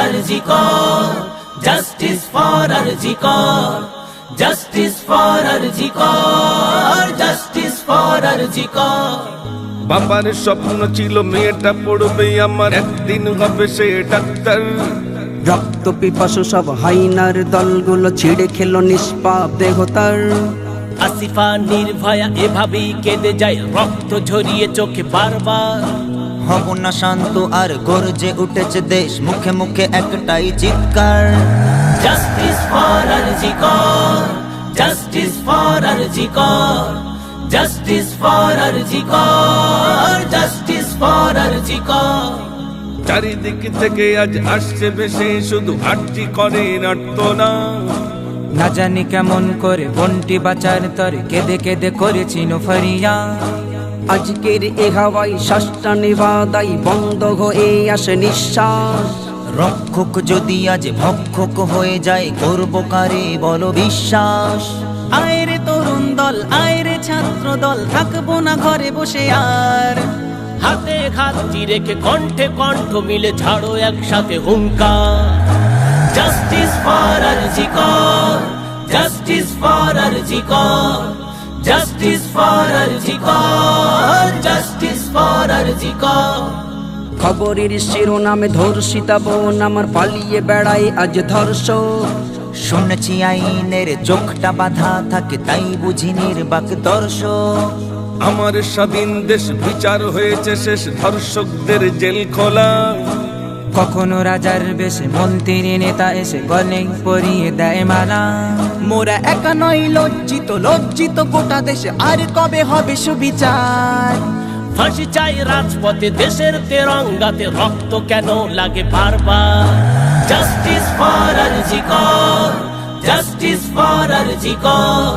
RG Kar, justice for RG Kar, justice for RG Kar, justice for RG Kar. বাবার স্বপ্ন ছিল মেয়েটা পড়বে আমার, একদিন হবে সে ডাক্তার। রক্ত পিপাসু সব হাইনার দলগুলো ছিঁড়ে খেলো নিষ্পাপ দেহতার। আসিফা নির্ভয়া এভাবেই কেঁদে যায়, রক্ত ঝরিয়ে চোখে বারবার। হব না শান্ত আর গর্জে উঠেছে দেশ, মুখে মুখে একটাই চিৎকার। Justice for RG Kar, justice for RG Kar, justice for RG Kar, justice for RG Kar. চারিদিক থেকে আজ আসছে ভেসে শুধু আরজি করে নাট্যনা। না জানি কেমন করে বন্টি বাঁচার তরে কেঁদে কেঁদে করেছি ফরিয়া। আজকের এ হাওয়াই শ্বাসটা নেবাদাই বন্ধ হয়ে আসে নিঃশ্বাস। রক্ষক যদি আজ ভক্ষক হয়ে যায়, করব কারে বলো বিশ্বাস। আয়রে তরুণ দল, আয়রে ছাত্র দল, থাকবো না ঘরে বসে আর। হাতে হাতটি রেখে কণ্ঠে কণ্ঠ মিলে ঝাড়ো একসাথে হুঙ্কার। Justice for RG Kar, justice for RG Kar, justice for RG Kar, justice for RG Kar. খবরের শিরোনামে ধর্ষিতা বোন আমার পালিয়ে বেড়ায় আজ ধর্ষক। শুনেছি আইনের চোখটা বাঁধা থাকে, তাই বুঝি নির্বাক দর্শক। আমার স্বাধীন দেশ বিচার হয়েছে শেষ, ধর্ষকদের জেল খোলা। কখনো রাজার বেশে মন্ত্রী নেতা এসে গলে পরিয়ে দেয় মালা। মোরা একা নয় লজ্জিত, লজ্জিত গোটা দেশে, আর কবে হবে সুবিচার। ফাঁসি চাই রাজপথে, দেশের তেরঙ্গাতে রক্ত কেন লাগে বারবার। Justice for RG Kar, justice for RG Kar,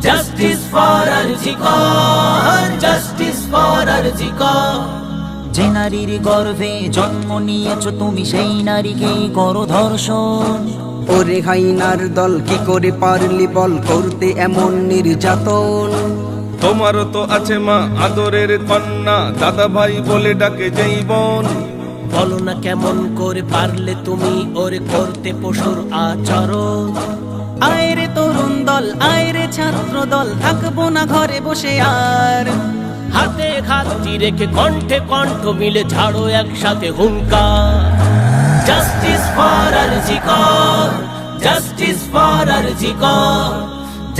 justice for RG Kar, justice for RG Kar. যে নারীর গর্ভে জন্ম নিয়েছ তুমি, সেই নারীকেই করো ধর্ষণ। ওরে হাইনার দল কি করে পারলি বল করতে এমন নির্যাতন। তোমারও তো আছে মা আদরের কন্যা, দাদা ভাই বলে ডাকে যেই বোন। বলো না কেমন করে পারলে তুমি ওরে করতে পশুর আচরণ। আয়রে তরুণ দল, আয়রে ছাত্র দল, থাকবো না ঘরে বসে আর। হাতে হাতটি রেখে কণ্ঠে কণ্ঠ মিলে ঝাড়ো একসাথে হুঙ্কার। Justice for RG Kar, justice for RG Kar,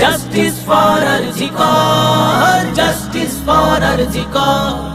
justice for RG Kar, justice for RG Kar.